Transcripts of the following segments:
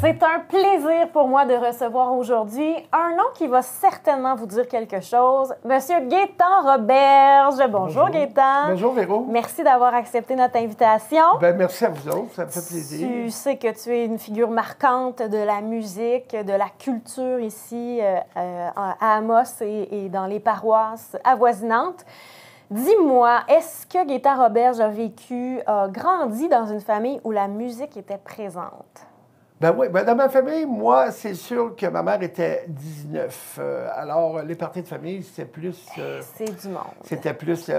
C'est un plaisir pour moi de recevoir aujourd'hui un nom qui va certainement vous dire quelque chose, Monsieur Gaétan Roberge. Bonjour Gaétan. Bonjour Véro. Merci d'avoir accepté notre invitation. Merci à vous autres, ça me fait plaisir. Tu sais que tu es une figure marquante de la musique, de la culture ici à Amos et dans les paroisses avoisinantes. Dis-moi, est-ce que Gaétan Roberge a grandi dans une famille où la musique était présente? Ben oui, dans ma famille, moi, c'est sûr que ma mère était 19. Alors, les parties de famille, c'était plus... c'est du monde. C'était plus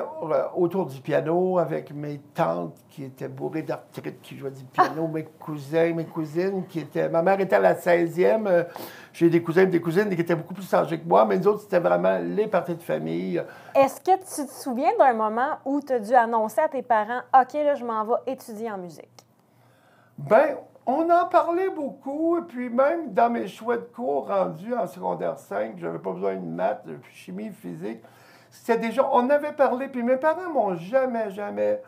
autour du piano, avec mes tantes qui étaient bourrées d'arthrite, qui jouaient du piano, mes cousins, mes cousines, qui étaient... Ma mère était à la 16e. J'ai des cousins et des cousines qui étaient beaucoup plus âgés que moi, mais nous autres, c'était vraiment les parties de famille. Est-ce que tu te souviens d'un moment où tu as dû annoncer à tes parents, « OK, là, je m'en vais étudier en musique ». Ben, on en parlait beaucoup, et puis même dans mes choix de cours rendus en secondaire 5, je n'avais pas besoin de maths, de chimie, physique. C'était déjà, on avait parlé, puis mes parents m'ont jamais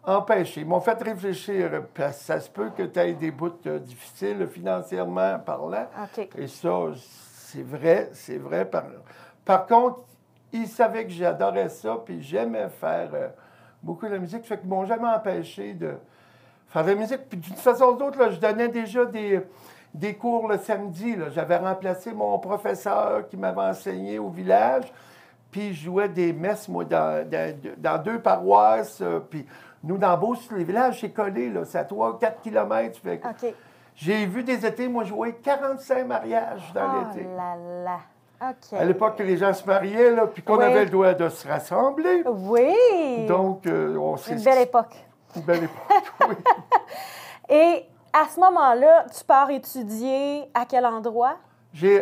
empêché. Ils m'ont fait réfléchir. Ça se peut que tu aies des bouts difficiles financièrement parlant. Okay. Et ça, c'est vrai. Par contre, ils savaient que j'adorais ça, puis j'aimais faire beaucoup de musique. Fait qu'ils ne m'ont jamais empêché de faire de la musique. Puis d'une façon ou d'autre, je donnais déjà des cours le samedi. J'avais remplacé mon professeur qui m'avait enseigné au village. Puis je jouais des messes, moi, dans 2 paroisses. Puis nous, dans Beauce, les villages, c'est collé. C'est à 3-4 kilomètres. OK. J'ai vu des étés, moi, jouer 45 mariages dans l'été. Oh là là! OK. À l'époque que les gens se mariaient, là, puis qu'on avait le droit de se rassembler. Oui! Donc, on s'est... Une belle époque. Une belle époque, oui. Et à ce moment-là, tu pars étudier à quel endroit?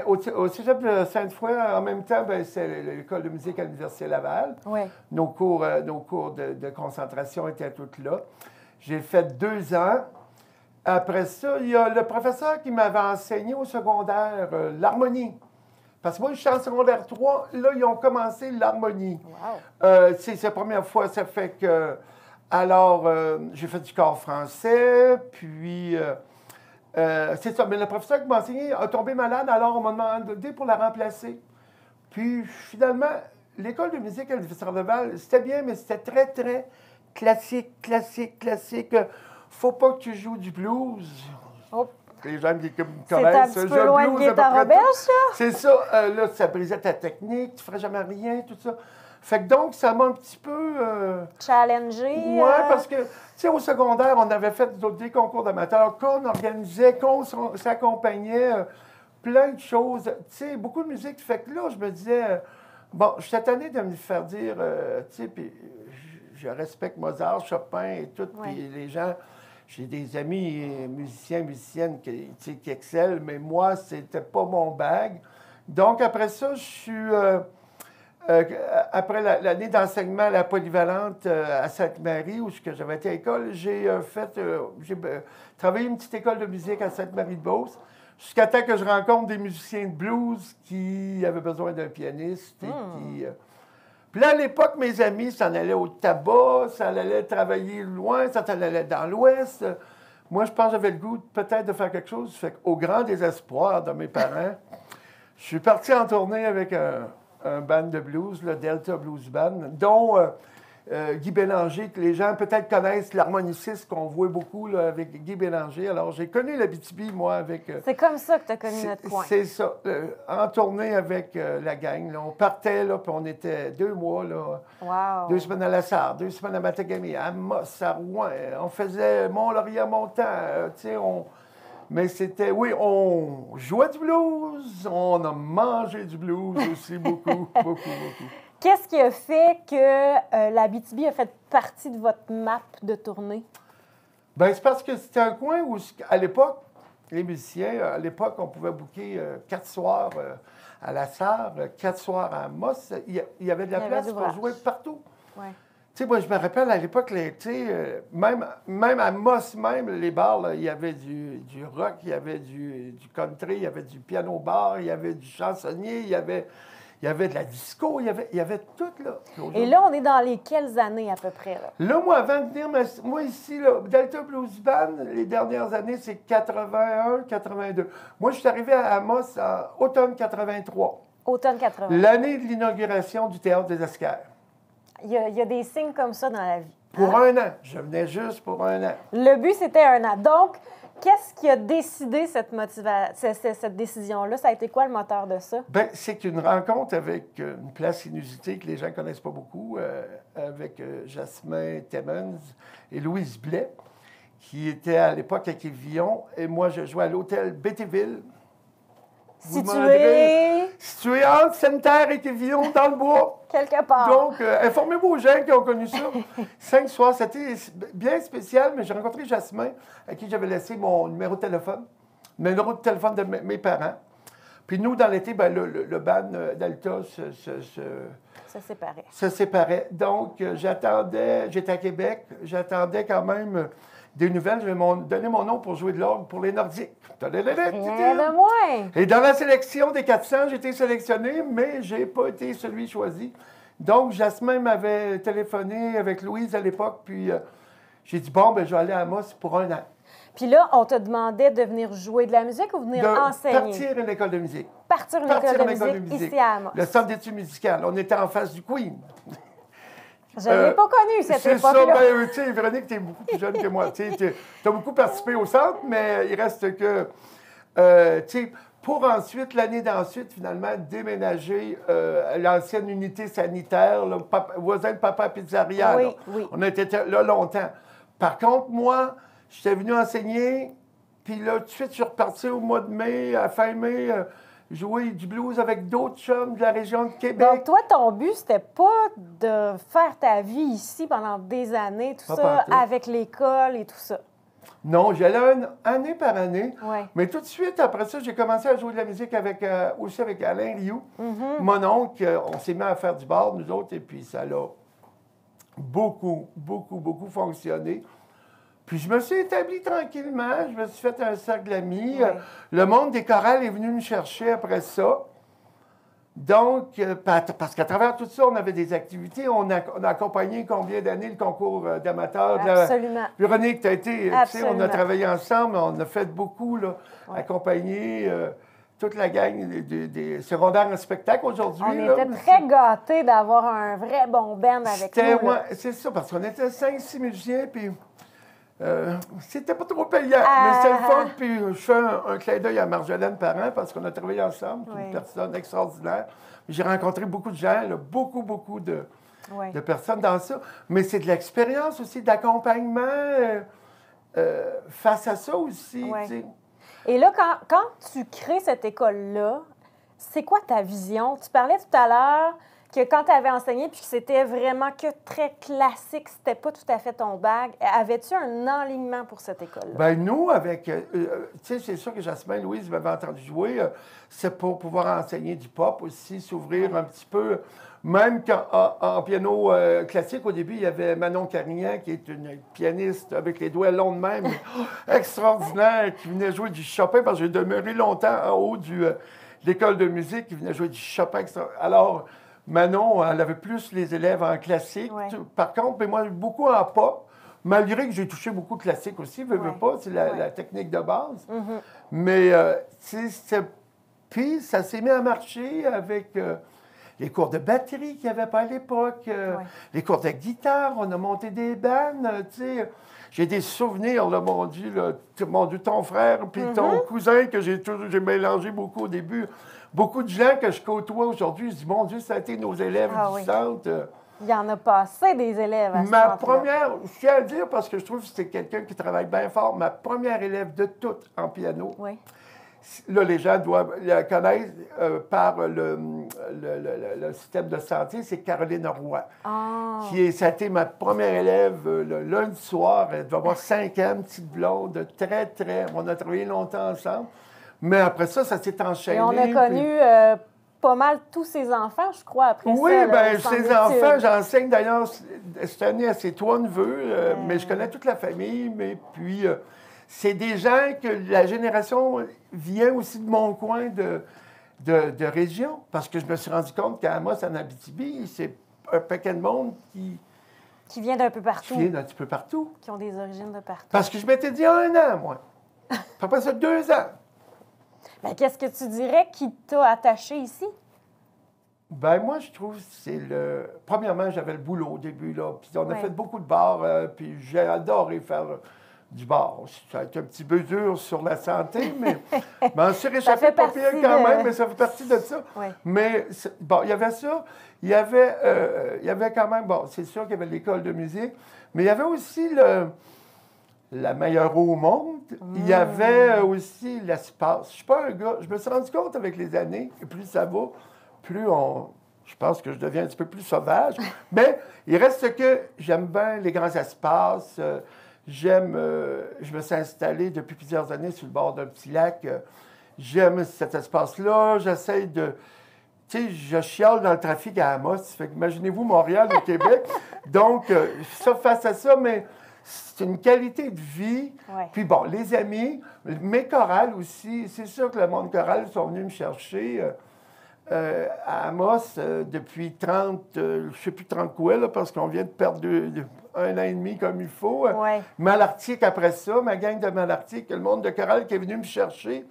Au cégep de Sainte-Foy, en même temps, c'est l'école de musique à l'Université Laval. Oui. Nos cours de concentration étaient tous là. J'ai fait 2 ans. Après ça, il y a le professeur qui m'avait enseigné au secondaire l'harmonie. Parce que moi, je suis en secondaire 3. Là, ils ont commencé l'harmonie. Wow. C'est la première fois, ça fait que... Alors, j'ai fait du corps français, puis... c'est ça, mais le professeur qui m'a enseigné a tombé malade, alors on m'a demandé pour la remplacer. Puis, finalement, l'école de musique à l'Université Laval, c'était bien, mais c'était très classique. Faut pas que tu joues du blues. Oh. Les gens qui connaissent. C'est un petit peu loin de Gaétan Roberge, ça? C'est ça. Là, ça brisait ta technique, tu ferais jamais rien, tout ça. Fait que donc, ça m'a un petit peu... Challengé? Oui, parce que, tu sais, au secondaire, on avait fait des concours d'amateurs, qu'on organisait, qu'on s'accompagnait, plein de choses. Tu sais, beaucoup de musique. Fait que là, je me disais, bon, je suis tanné de me faire dire, tu sais, puis je respecte Mozart, Chopin et tout, puis les gens... J'ai des amis musiciennes qui excellent, mais moi, c'était pas mon bag. Donc, après ça, je suis... après l'année d'enseignement à la polyvalente à Sainte-Marie, où j'avais été à l'école, j'ai travaillé une petite école de musique à Sainte-Marie-de-Beauce, jusqu'à temps que je rencontre des musiciens de blues qui avaient besoin d'un pianiste. Puis là, à l'époque, mes amis s'en allaient au tabac, ça allait travailler loin, ça allait dans l'Ouest. Moi, je pense que j'avais le goût peut-être de faire quelque chose. Fait qu'au grand désespoir de mes parents, je suis parti en tournée avec un band de blues, le Delta Blues Band, dont Guy Bélanger, que les gens peut-être connaissent, l'harmoniciste qu'on voit beaucoup là, avec Guy Bélanger. Alors, j'ai connu l'Abitibi, moi, avec... c'est comme ça que tu as connu notre coin. C'est ça. En tournée avec la gang. Là, on partait, là, puis on était 2 mois, là. Wow. 2 semaines à La Sarre, 2 semaines à Matagami, à Amos, à Rouen. On faisait Mont-Laurier-Montant, tu sais, Mais c'était, oui, on jouait du blues, on a mangé du blues aussi beaucoup. Qu'est-ce qui a fait que l'Abitibi a fait partie de votre map de tournée? Bien, c'est parce que c'était un coin où, à l'époque, les musiciens, à l'époque, on pouvait booker 4 soirs à La Sarre, 4 soirs à Amos. Il y avait de la place pour jouer partout. Ouais. Tu sais, moi, je me rappelle, à l'époque, même à Moss, les bars, là, il y avait du rock, il y avait du country, il y avait du piano bar, il y avait du chansonnier, il y avait il y avait de la disco, il y avait tout, là. Et là, on est dans les quelles années à peu près, là? Là, moi, avant de venir, moi ici, là, Delta Blues Band, les dernières années, c'est 81, 82. Moi, je suis arrivé à Amos en automne 83. Automne 80. L'année de l'inauguration du Théâtre des Esquerres. Il y a des signes comme ça dans la vie. Pour un an. Je venais juste pour un an. Le but, c'était un an. Donc, qu'est-ce qui a décidé cette décision-là? Ça a été quoi le moteur de ça? Bien, c'est une rencontre avec une place inusitée que les gens ne connaissent pas beaucoup, avec Jasmin Timmons et Louise Blais, qui étaient à l'époque à Quévillon. Et moi, je jouais à l'hôtel Bétéville. Situé entre Sainte-Terre et Quévillon, dans le bois. Quelque part. Donc, informez-vous aux gens qui ont connu ça. 5 soirs, c'était bien spécial, mais j'ai rencontré Jasmin, à qui j'avais laissé mon numéro de téléphone, le numéro de téléphone de mes parents. Puis nous, dans l'été, ben, le band d'Alta se séparait. Donc, j'attendais, j'étais à Québec, j'attendais quand même des nouvelles. Je vais donner mon nom pour jouer de l'orgue pour les Nordiques. Rien de moins! Et dans la sélection des 400, j'ai été sélectionné, mais je n'ai pas été celui choisi. Donc, Jasmin m'avait téléphoné avec Louise à l'époque, puis j'ai dit, bon, ben, je vais aller à Amos pour un an. Puis là, on te demandait de venir jouer de la musique ou venir enseigner? Partir à une école de musique. Partir à une école de musique ici à Amos. Le centre d'études musicales. On était en face du Queen. Je ne l'ai pas connu, cette époque-là. C'est ça. Ben, tu sais, Véronique, tu es beaucoup plus jeune que moi. Tu as beaucoup participé au centre, mais il reste que... tu sais, pour ensuite, l'année d'ensuite, finalement, déménager à l'ancienne unité sanitaire, là, voisin de Papa Pizzeria. Oui, là. oui. On a été là longtemps. Par contre, moi, j'étais venu enseigner, puis là, tout de suite, je suis reparti au mois de mai, à fin mai, jouer du blues avec d'autres chums de la région de Québec. Donc, toi, ton but, c'était pas de faire ta vie ici pendant des années, tout ça, avec l'école et tout ça. Non, j'allais année par année. Ouais. Mais tout de suite, après ça, j'ai commencé à jouer de la musique aussi avec Alain Rioux. Mon oncle, on s'est mis à faire du bar, nous autres, et puis ça a beaucoup fonctionné. Puis je me suis établi tranquillement, je me suis fait un cercle d'amis. Ouais. Le monde des chorales est venu me chercher après ça. Donc, parce qu'à travers tout ça, on avait des activités. On a accompagné combien d'années le concours d'amateurs? Absolument. Véronique, tu as été, tu sais, on a travaillé ensemble, on a fait beaucoup, là, accompagner toute la gang des secondaires en spectacle aujourd'hui. On était très gâtés d'avoir un vrai bon band avec nous. C'est ça, parce qu'on était 5-6 musiciens, puis... c'était pas trop payant, mais c'était le fun. Puis je fais un clin d'œil à Marjolaine Parent parce qu'on a travaillé ensemble. C'est une personne extraordinaire. J'ai rencontré beaucoup de gens, là, beaucoup de personnes dans ça. Mais c'est de l'expérience aussi, d'accompagnement face à ça aussi. Ouais. Et là, quand tu crées cette école-là, c'est quoi ta vision? Tu parlais tout à l'heure que quand tu avais enseigné puis que c'était vraiment que très classique, c'était pas tout à fait ton bag. Avais-tu un enlignement pour cette école-là? Bien, nous, avec... tu sais, c'est sûr que Jasmin et Louise m'avaient entendu jouer. C'est pour pouvoir enseigner du pop aussi, s'ouvrir un petit peu. Même qu'en piano classique, au début, il y avait Manon Carignan, qui est une pianiste avec les doigts longs de même, extraordinaire, qui venait jouer du Chopin, parce que j'ai demeuré longtemps en haut de l'école de musique, qui venait jouer du Chopin. Alors... Manon, elle avait plus les élèves en classique. Ouais. Par contre, mais moi, beaucoup en pop, malgré que j'ai touché beaucoup de classique aussi, veux pas, c'est la technique de base. Mais, puis, ça s'est mis à marcher avec les cours de batterie qu'il n'y avait pas à l'époque, les cours de guitare, on a monté des bandes, tu sais. J'ai des souvenirs, là, mon Dieu, ton frère, puis ton cousin, que j'ai mélangé beaucoup au début. Beaucoup de gens que je côtoie aujourd'hui, je dis, mon Dieu, ça a été nos élèves du centre. Il y en a passé des élèves à ce Ma première, je tiens à dire, parce que je trouve que c'est quelqu'un qui travaille bien fort, ma première élève de toutes en piano, là, les gens doivent la connaître par le système de santé, c'est Caroline Roy. Ça a été ma première élève le lundi soir. Elle doit avoir 5 ans, petite blonde, on a travaillé longtemps ensemble. Mais après ça, ça s'est enchaîné. Et on a connu pas mal tous ses enfants, je crois, après ça. Oui, bien, ses enfants, j'enseigne d'ailleurs cette année à ses 3 neveux, mais je connais toute la famille. Mais puis, c'est des gens que la génération vient aussi de mon coin, de région. Parce que je me suis rendu compte qu'à Amos, en Abitibi, c'est un paquet de monde qui vient d'un peu partout. Qui vient d'un petit peu partout. Qui ont des origines de partout. Parce que je m'étais dit 1 an, moi. Puis après ça, 2 ans. Bien, qu'est-ce que tu dirais qui t'a attaché ici? Ben moi, je trouve que c'est le... Premièrement, j'avais le boulot au début, là. Puis on a fait beaucoup de bars, puis j'ai adoré faire du bar. Ça a été un petit peu dur sur la santé, mais on s'est réchappé pas pire quand même, mais ça fait partie de ça. Ouais. Mais bon, il y avait ça. Il y avait quand même... Bon, c'est sûr qu'il y avait l'école de musique, mais il y avait aussi la meilleure au monde. Il y avait aussi l'espace. Je suis pas un gars... Je me suis rendu compte avec les années, et plus ça va, plus je pense que je deviens un petit peu plus sauvage. Mais il reste que j'aime bien les grands espaces. Je me suis installé depuis plusieurs années sur le bord d'un petit lac. J'aime cet espace-là. J'essaie de... Tu sais, je chiale dans le trafic à Amos. Fait que imaginez-vous Montréal au Québec. Donc, ça, face à ça, mais c'est une qualité de vie. Ouais. Puis bon, les amis, mes chorales aussi. C'est sûr que le monde choral sont venus me chercher... à Amos, depuis 30, je ne sais plus 30 quoi, là, parce qu'on vient de perdre 1 an et demi comme il faut. Ouais. Malartic après ça, ma gang de Malartic, le monde de chorale qui est venu me chercher.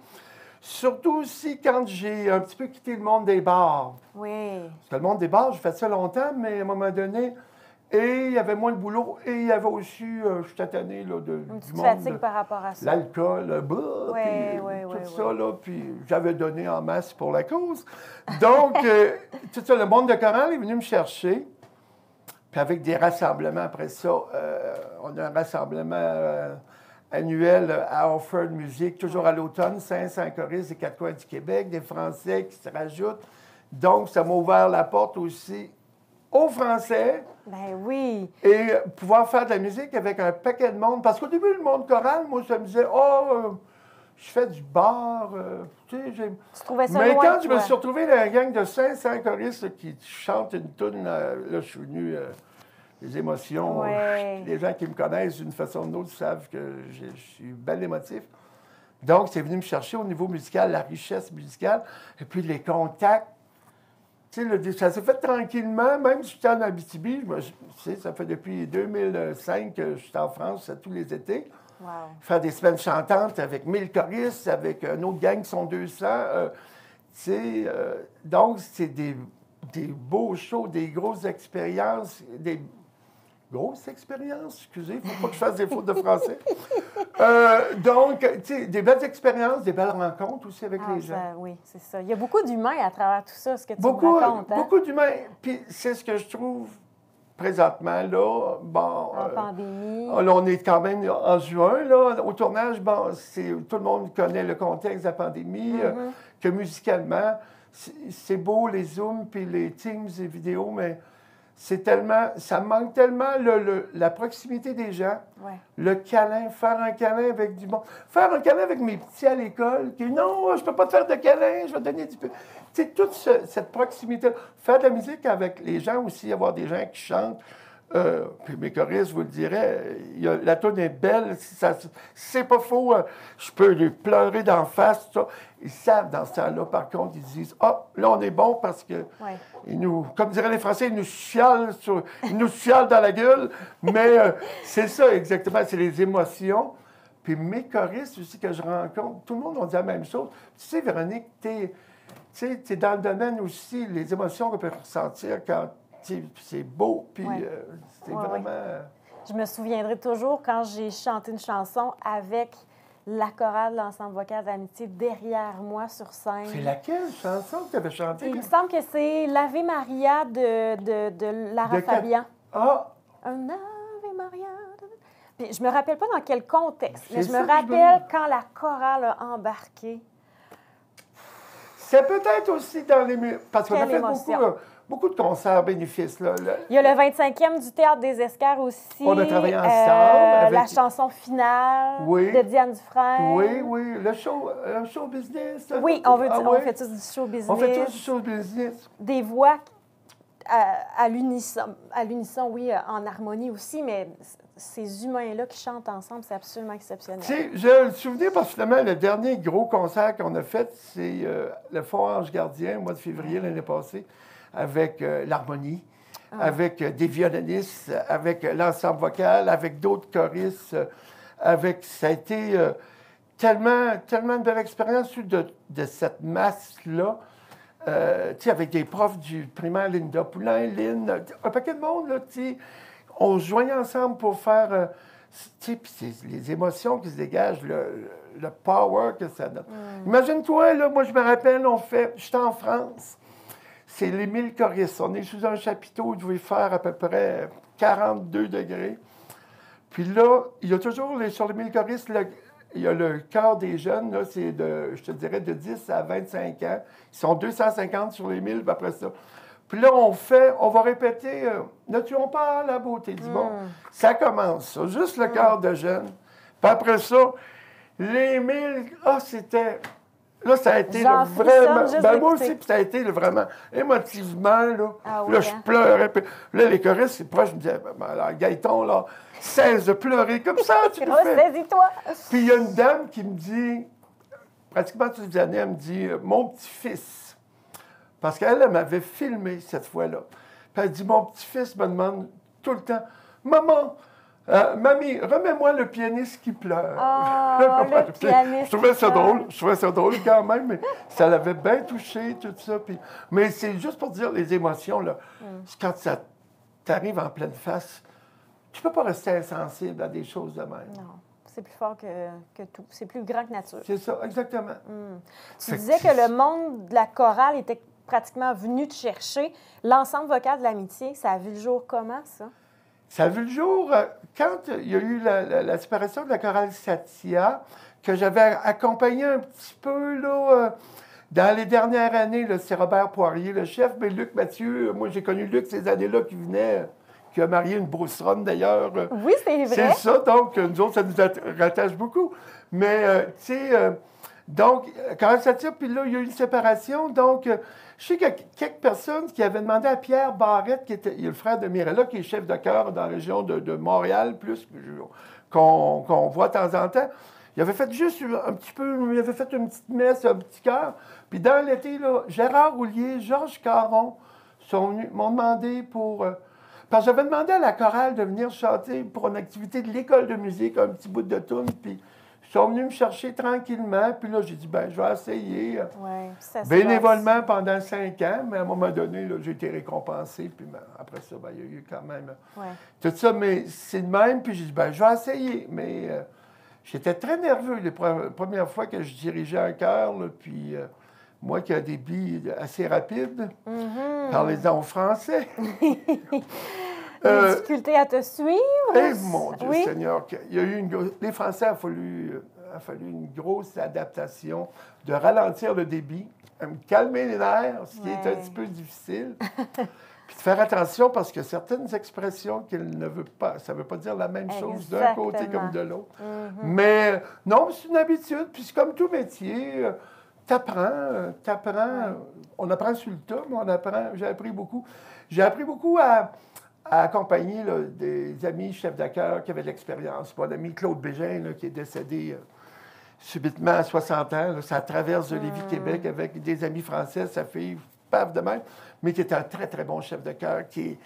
Surtout aussi quand j'ai un petit peu quitté le monde des bars. Oui. Parce que le monde des bars, j'ai fait ça longtemps, mais à un moment donné, et il y avait moins de boulot, et il y avait aussi, je suis tatané, là, du monde. Fatigue par rapport à ça. L'alcool, tout ça, là, puis j'avais donné en masse pour la cause. Donc, tout ça, le monde de chorale est venu me chercher, puis avec des rassemblements après ça, on a un rassemblement annuel à Offord Music, toujours à l'automne, 500 choristes des 4 coins du Québec, des Français qui se rajoutent. Donc, ça m'a ouvert la porte aussi aux Français. Ben oui. Et pouvoir faire de la musique avec un paquet de monde. Parce qu'au début, le monde choral, moi, je me disais, je fais du bar. Tu trouvais ça mais loin, quand je me toi? suis retrouvé dans la gang de 500 choristes là, qui chantent une toune, là, je suis venu, les émotions. Ouais. Les gens qui me connaissent d'une façon ou d'une autre savent que je suis bel émotif. Donc, c'est venu me chercher au niveau musical, la richesse musicale, et puis les contacts. Tu sais, ça s'est fait tranquillement, même si j'étais en Abitibi. Ça fait depuis 2005 que je suis en France tous les étés. Wow. Faire des semaines chantantes avec 1000 choristes, avec un autre gang qui sont 200. Donc, c'est des beaux shows, des grosses expériences, excusez, il ne faut pas que je fasse des fautes de français. Donc, tu sais, des belles expériences, des belles rencontres aussi avec les gens. Oui, c'est ça. Il y a beaucoup d'humains à travers tout ça, ce que tu me racontes. Hein? Beaucoup d'humains. Puis c'est ce que je trouve présentement, là. Bon, en pandémie. Là, on est quand même en juin, là. Au tournage, bon, tout le monde connaît le contexte de la pandémie, que musicalement, c'est beau, les Zooms, puis les Teams, les vidéos, mais... ça manque tellement la proximité des gens, le câlin, faire un câlin avec du monde. Faire un câlin avec mes petits à l'école, qui non, je peux pas te faire de câlin, je vais te donner du peu. Tu sais, toute cette proximité. Faire de la musique avec les gens aussi, avoir des gens qui chantent. Puis mes choristes vous le diraient, la toune est belle, si c'est pas faux, je peux lui pleurer d'en face, tout ça. Ils savent dans ce temps-là, par contre, ils disent « Ah, là, on est bon parce que, comme diraient les Français, ils nous chialent dans la gueule. » Mais c'est ça exactement, c'est les émotions. Puis mes choristes aussi que je rencontre, tout le monde a dit la même chose. Tu sais, Véronique, t'es dans le domaine aussi, les émotions qu'on peut ressentir quand c'est beau, puis c'est vraiment... Je me souviendrai toujours quand j'ai chanté une chanson avec la chorale de l'ensemble vocal d'amitié derrière moi sur scène. C'est laquelle chanson que tu avais chantée? Il me semble que c'est l'Ave Maria de Lara Fabian. Ah! Un Ave Maria. Puis je me rappelle pas dans quel contexte, mais je me rappelle quand la chorale a embarqué. C'est peut-être aussi dans les... Parce qu'on a fait émotion. beaucoup de concerts bénéfices. Là. Il y a le 25e du Théâtre des Esquerres aussi. On a travaillé ensemble. Avec... La chanson finale de Diane Dufresne. Oui. Le show business. Oui, on fait tous du show business. On fait tous du show business. Des voix à l'unisson, oui, en harmonie aussi, mais ces humains-là qui chantent ensemble, c'est absolument exceptionnel. Tu sais, j'ai le souvenir parce que finalement, le dernier gros concert qu'on a fait, c'est le Fond Ange Gardien, au mois de février l'année passée, avec l'harmonie, avec des violonistes, avec l'ensemble vocal, avec d'autres choristes, ça a été tellement une belle expérience de cette masse-là. Tu sais, avec des profs du primaire, Linda Poulain, Lynn, un paquet de monde, là, tu sais, on se joignait ensemble pour faire, tu sais, puis c'est les émotions qui se dégagent, le power que ça donne. Imagine-toi, là, moi, je me rappelle, j'étais en France, c'est les 1000 choristes, on est sous un chapiteau, il devait faire à peu près 42 degrés. Puis là, il y a toujours, sur les 1000 choristes, il y a le chœur des jeunes, là, c'est je te dirais, de 10 à 25 ans. Ils sont 250 sur les 1000, puis après ça. Puis là, on va répéter, ne tuons pas la beauté du monde. Ça commence, ça, juste le chœur de jeunes. Puis après ça, les 1000, c'était... Là, ça a été vraiment... moi aussi, puis ça a été vraiment émotivement, là. Ah oui, là, je pleurais. Puis là, les choristes, c'est proche, je me disais, alors, Gaëton, là, cesse de pleurer comme ça, tu le fais. Ressaisis-toi. Puis il y a une dame qui me dit, pratiquement toutes les années, elle me dit, mon petit-fils. Parce qu'elle m'avait filmé cette fois-là. Puis elle dit, mon petit-fils me demande tout le temps, maman, mamie, remets-moi le pianiste qui pleure. Oh, le pianiste. Je trouvais ça drôle quand même, mais ça l'avait bien touché, tout ça. Puis, mais c'est juste pour dire les émotions, là. Quand ça t'arrive en pleine face, tu peux pas rester insensible à des choses de même. Non, c'est plus fort que tout. C'est plus grand que nature. C'est ça, exactement. Tu disais que le monde de la chorale était pratiquement venu te chercher. L'ensemble vocal de l'amitié, ça a vu le jour comment, ça? Ça a vu le jour quand il y a eu la séparation de la chorale Satia, que j'avais accompagné un petit peu là, dans les dernières années. C'est Robert Poirier, le chef, mais Luc Mathieu, moi j'ai connu Luc ces années-là qui venait, qui a marié une brousseronne d'ailleurs. Oui, c'est vrai. C'est ça, donc nous autres, ça nous rattache beaucoup. Mais, tu sais, donc, chorale Satia, puis là, il y a eu une séparation, donc... je sais qu'il y a quelques personnes qui avaient demandé à Pierre Barrette, qui était le frère de Mirella, qui est chef de chœur dans la région de Montréal, plus qu'on voit de temps en temps. Il avait fait juste un petit peu, il avait fait une petite messe, un petit chœur. Puis dans l'été, là, Gérard Houllier, Georges Caron m'ont demandé pour... parce que j'avais demandé à la chorale de venir chanter pour une activité de l'école de musique, un petit bout de tune, puis... Ils sont venus me chercher tranquillement, puis là, j'ai dit, ben je vais essayer. Bénévolement pendant 5 ans, mais à un moment donné, là, j'ai été récompensé, puis ben, après ça, ben, il y a eu quand même tout ça, mais c'est de même, puis j'ai dit, ben je vais essayer. Mais j'étais très nerveux les premières fois que je dirigeais un chœur, là, puis moi qui ai des billes assez rapides, parlez-en au français. Des difficultés à te suivre? Eh, mon Dieu Seigneur, il y a eu les Français, a fallu une grosse adaptation, de ralentir le débit, de me calmer les nerfs, ce qui est un petit peu difficile, puis de faire attention parce que certaines expressions qu'il ne veut pas, ça ne veut pas dire la même chose d'un côté comme de l'autre. Mais non, c'est une habitude, puis c'est comme tout métier, t'apprends, on apprend sur le tas, mais j'ai appris beaucoup. J'ai appris beaucoup à accompagner là, des amis chefs de chœur qui avaient de l'expérience. Mon ami Claude Bégin, là, qui est décédé subitement à 60 ans, là, ça traverse de Lévis-Québec avec des amis français, sa fille, paf de même, mais qui est un très, très bon chef de chœur. Tu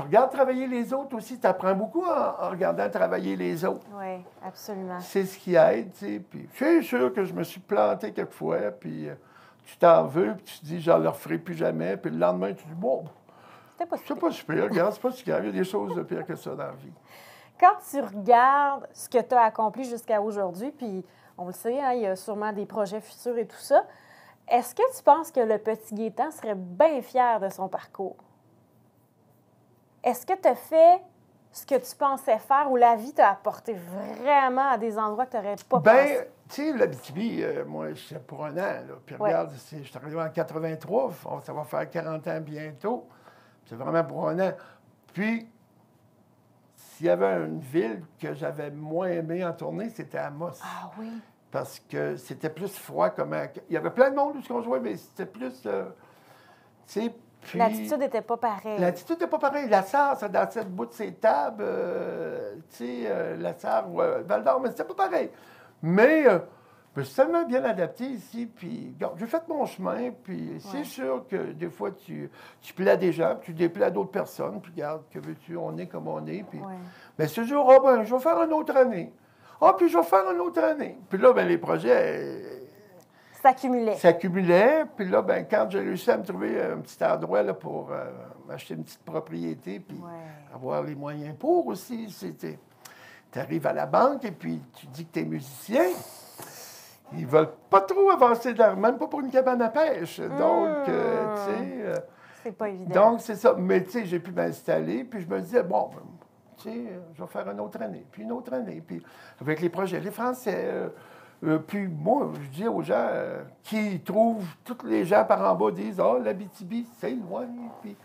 regardes travailler les autres aussi, tu apprends beaucoup en regardant travailler les autres. Oui, absolument. C'est ce qui aide, tu sais. Puis je suis sûr que je me suis planté quelquefois, puis tu t'en veux, puis tu te dis, je ne le referai plus jamais, puis le lendemain, tu dis, bon... C'est pas super, regarde, c'est pas si grave. Il y a des choses de pire que ça dans la vie. Quand tu regardes ce que tu as accompli jusqu'à aujourd'hui, puis on le sait, hein, il y a sûrement des projets futurs et tout ça, est-ce que tu penses que le petit Gaétan serait bien fier de son parcours? Est-ce que tu as fait ce que tu pensais faire ou la vie t'a apporté vraiment à des endroits que tu n'aurais pas pensé? Bien, tu sais, l'Abitibi, moi, j'étais pour un an, là. Puis regarde, je suis arrivé en 83, ça va faire 40 ans bientôt. C'est vraiment pour un an. Puis, s'il y avait une ville que j'avais moins aimé en tournée, c'était Amos. Ah oui? Parce que c'était plus froid. Il y avait plein de monde où on jouait, mais c'était plus... tu sais, Puis, l'attitude n'était pas pareille. l'attitude n'était pas pareille. La Sarre, ça dansait debout de ses tables. Tu sais, la Sarre, Val d'Or, mais c'était pas pareil. Mais je suis tellement bien adapté ici. Puis, regarde, j'ai fait mon chemin. Puis, c'est sûr que des fois, tu plais à des gens, puis tu déplais à d'autres personnes. Puis, regarde, que veux-tu, on est comme on est. Puis, mais ce jour, ben, je vais faire une autre année. Puis je vais faire une autre année. Puis là, ben, les projets. S'accumulaient. Puis là, ben, quand j'ai réussi à me trouver un petit endroit là, pour m'acheter une petite propriété, puis avoir les moyens pour aussi, tu arrives à la banque et puis tu dis que tu es musicien. Ils veulent pas trop avancer d'argent, même pas pour une cabane à pêche. Donc, tu sais... c'est pas évident. Donc, c'est ça. Mais, tu sais, j'ai pu m'installer, puis je me disais, bon, tu sais, je vais faire une autre année, puis une autre année. Puis avec les projets, les Français... puis moi, je dis aux gens qui trouvent, tous les gens par en bas disent « Ah, l'Abitibi, c'est loin. » Puis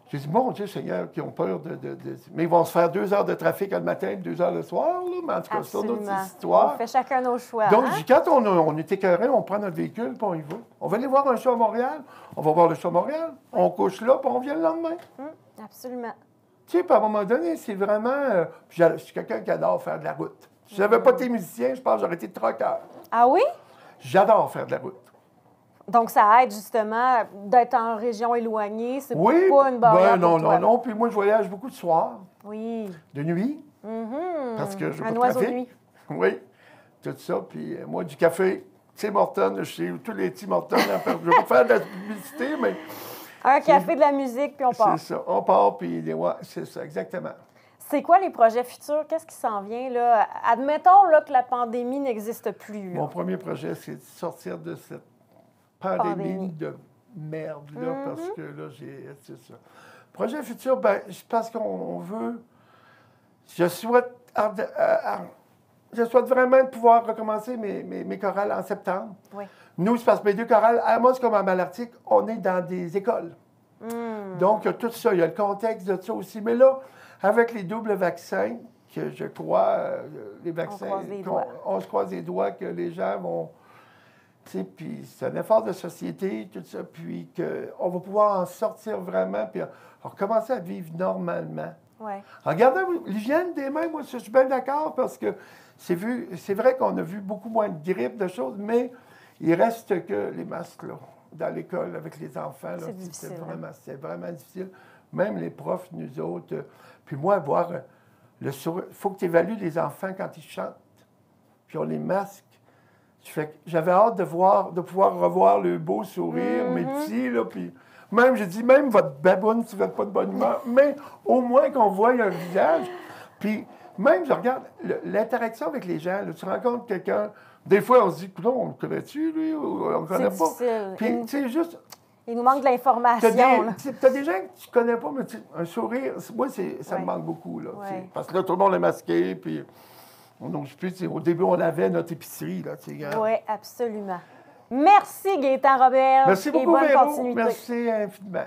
j'ai dit « Mon Dieu Seigneur, qui ont peur de... Mais ils vont se faire 2 heures de trafic le matin et 2 heures le soir. Là. Mais en tout cas, c'est notre histoire. On fait chacun nos choix. Donc, quand on est écœuré, on prend notre véhicule puis on y va. On va aller voir un show à Montréal. On va voir le show à Montréal. On couche là puis on vient le lendemain. Absolument. Tu sais, puis à un moment donné, c'est vraiment... je suis quelqu'un qui adore faire de la route. Si je n'avais pas été musicien, je pense que j'aurais été trucker. Ah oui? J'adore faire de la route. Donc, ça aide justement d'être en région éloignée. C'est pas une barrière pour toi. Non. Puis moi, je voyage beaucoup de soir. Oui. De nuit. Parce que je un oiseau de nuit. Oui. Tout ça. Puis moi, du café. Tim Hortons, chez tous les Tim Hortons. Je ne vais pas faire de la publicité, mais... Un café, de la musique, puis on part. C'est ça. On part, puis c'est ça, exactement. C'est quoi les projets futurs? Qu'est-ce qui s'en vient, là? Admettons là, que la pandémie n'existe plus. Là. Mon premier projet, c'est de sortir de cette pandémie de merde, là, parce que là, c'est ça. Projet futur, ben, parce qu'on veut... Je souhaite vraiment pouvoir recommencer mes chorales en septembre. Oui. Nous, c'est parce que mes 2 chorales, à Amos comme à Malartic, on est dans des écoles. Donc, il y a tout ça, il y a le contexte de ça aussi. Mais là, avec les doubles vaccins, que je crois, les vaccins, on se croise les doigts que les gens vont... Tu sais, puis c'est un effort de société, tout ça, puis qu'on va pouvoir en sortir vraiment, puis recommencer à vivre normalement. Ouais. En regardant l'hygiène des mains, moi, je suis bien d'accord, parce que c'est vrai qu'on a vu beaucoup moins de grippe, de choses, mais il reste que les masques, là, dans l'école, avec les enfants, là, c'est vraiment difficile. Même les profs, nous autres. Puis moi, voir le sourire. Il faut que tu évalues les enfants quand ils chantent. Puis on les masque. J'avais hâte de pouvoir revoir le beau sourire, mes petits, là. Puis même, j'ai dit, même votre baboune, si vous n'êtes pas de bonne humeur, mais au moins qu'on voie un visage. Puis même, je regarde l'interaction avec les gens. Là, tu rencontres quelqu'un. Des fois, on se dit, on le connaît-tu, lui, ou on le connaît pas? Difficile. Puis, tu sais, juste. Il nous manque de l'information. Tu as des gens que tu connais pas, mais un sourire, moi, ça me manque beaucoup. Là, parce que là, tout le monde est masqué, puis on n'ose plus. Au début, on avait notre épicerie. Oui, absolument. Merci, Gaétan Robert. Merci beaucoup, et bonne Véro. continuité. Merci infiniment.